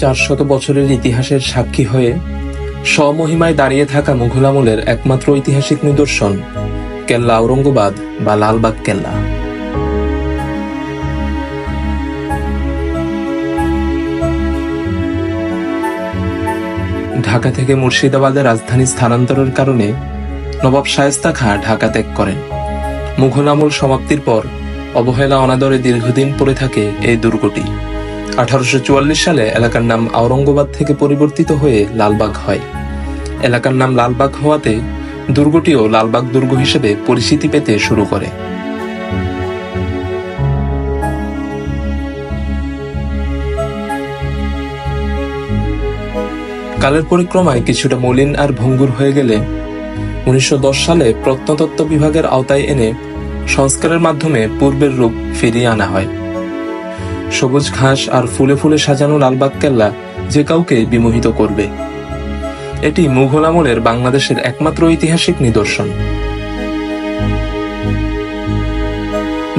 400 বছরের ইতিহাসের সাক্ষী হয়ে স্বমহিমায় দাঁড়িয়ে থাকা মুঘল আমলের একমাত্র ঐতিহাসিক নিদর্শন কেল্লা আওরঙ্গাবাদ বা লালবাগ কেল্লা। ঢাকা থেকে মুর্শিদাবাদে রাজধানী স্থানান্তরের কারণে নবাব শায়েস্তা খাঁ ঢাকা ত্যাগ করেন। মুঘল আমল সমাপ্তির পর অবহেলা অনাদরে দীর্ঘদিন পড়ে থাকে এই দুর্গটি। 1844 সালে এলাকার নাম আওরঙ্গাবাদ থেকে পরিবর্তিত হয়ে লালবাগ হয়। এলাকার নাম লালবাগ হওয়াতে দুর্গটিও লালবাগ দুর্গ হিসেবে পরিচিতি পেতে শুরু করে। কালের পরিক্রমায় কিছুটা মলিন আর ভঙ্গুর হয়ে গেলে 1910 সালে প্রত্নতত্ত্ব বিভাগের আওতায় এনে সংস্কারের মাধ্যমে পূর্বের রূপ ফিরিয়ে আনা হয়। সবুজ ঘাস আর ফুলে ফুলে সাজানো লালবাগ কেল্লা যে কাউকে বিমোহিত করবে। এটি মুঘল আমলের বাংলাদেশের একমাত্র ঐতিহাসিক নিদর্শন।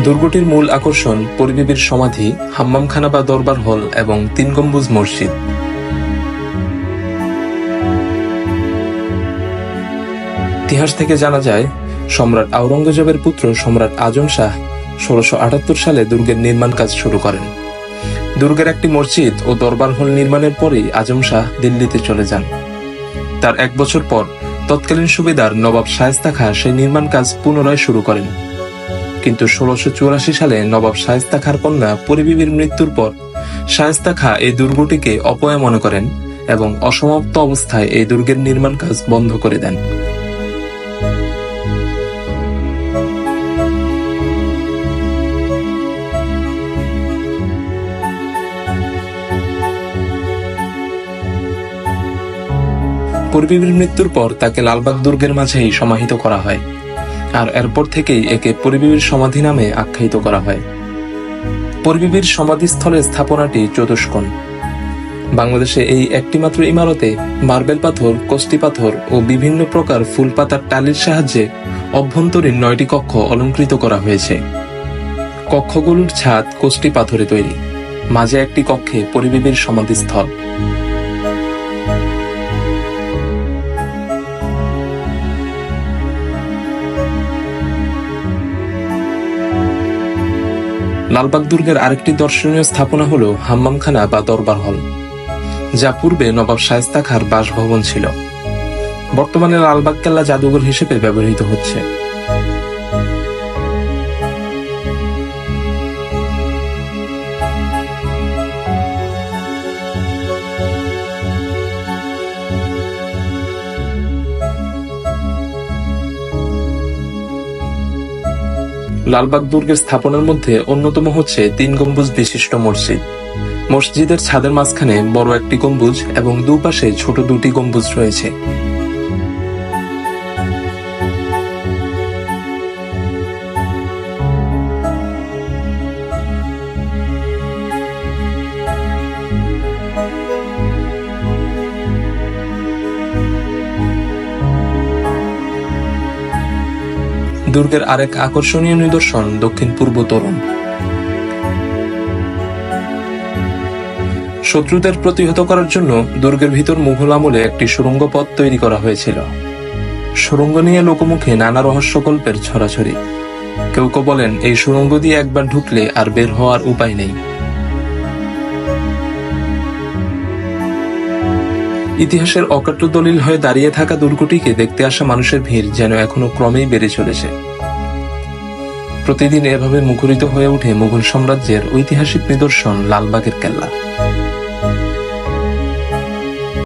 দুর্গটির মূল আকর্ষণ পরিবিবির সমাধি, হাম্মামখানা বা দরবার হল এবং 3 গম্বুজ মসজিদ। ইতিহাস থেকে জানা যায়, সম্রাট আওরঙ্গজেবের পুত্র সম্রাট আজম শাহ 1678 সালে দুর্গের নির্মাণ কাজ শুরু করেন। দুর্গের একটি মসজিদ ও দরবার হল নির্মাণের পরেই আজম শাহ দিল্লিতে চলে যান। তার 1 বছর পর তৎকালীন সুবেদার নবাব শায়েস্তা খাঁ সেই নির্মাণ কাজ পুনরায় শুরু করেন। কিন্তু 1684 সালে নবাব শায়েস্তা খাঁর কন্যা পরিবিবির মৃত্যুর পর শায়েস্তা খাঁ এই দুর্গটিকে অপয়া মনে করেন এবং অসমাপ্ত অবস্থায় এই দুর্গের নির্মাণ কাজ বন্ধ করে দেন। পরিবিবির মৃত্যুর পর তাকে লালবাগ দুর্গের মাঝেই সমাহিত করা হয়, আর এরপর থেকেই একে পরিবিবির সমাধি নামে আখ্যায়িত করা হয়। পরিবিবির সমাধিস্থলের স্থাপনাটি চতুষ্কোণ। বাংলাদেশে এই একটিমাত্র ইমারতে মার্বেল পাথর, কষ্টি পাথর ও বিভিন্ন প্রকার ফুল পাতার টালির সাহায্যে অভ্যন্তরীণ 9টি কক্ষ অলঙ্কৃত করা হয়েছে। কক্ষগুলোর ছাদ কষ্টি পাথরে তৈরি। মাঝে একটি কক্ষে পরিবিবির সমাধিস্থল। লালবাগ দুর্গের আরেকটি দর্শনীয় স্থাপনা হল হাম্মামখানা বা দরবার হল, যা পূর্বে নবাব শায়েস্তা খাঁর বাসভবন ছিল। বর্তমানে লালবাগ কেল্লা জাদুঘর হিসেবে ব্যবহৃত হচ্ছে। লালবাগ দুর্গের স্থাপনার মধ্যে অন্যতম হচ্ছে 3 গম্বুজ বিশিষ্ট মসজিদ। মসজিদের ছাদের মাঝখানে বড় একটি গম্বুজ এবং দুপাশে ছোট 2টি গম্বুজ রয়েছে। দুর্গের আরেক আকর্ষণীয় নিদর্শন দক্ষিণ পূর্ব তোরণ। শত্রুদের প্রতিহত করার জন্য দুর্গের ভিতর মুঘল আমলে একটি সুড়ঙ্গ পথ তৈরি করা হয়েছিল। সুড়ঙ্গ নিয়ে লোকমুখে নানা রহস্যকল্পের ছড়াছড়ি। কেউ কেউ বলেন এই সুড়ঙ্গ দিয়ে একবার ঢুকলে আর বের হওয়ার উপায় নেই। ইতিহাসের অকাট্য দলিল হয়ে দাঁড়িয়ে থাকা দুর্গটিকে দেখতে আসা মানুষের ভিড় যেন এখনো ক্রমেই বেড়ে চলেছে। প্রতিদিন এভাবে মুখরিত হয়ে ওঠে মুঘল সাম্রাজ্যের ঐতিহাসিক নিদর্শন লালবাগের কেল্লা।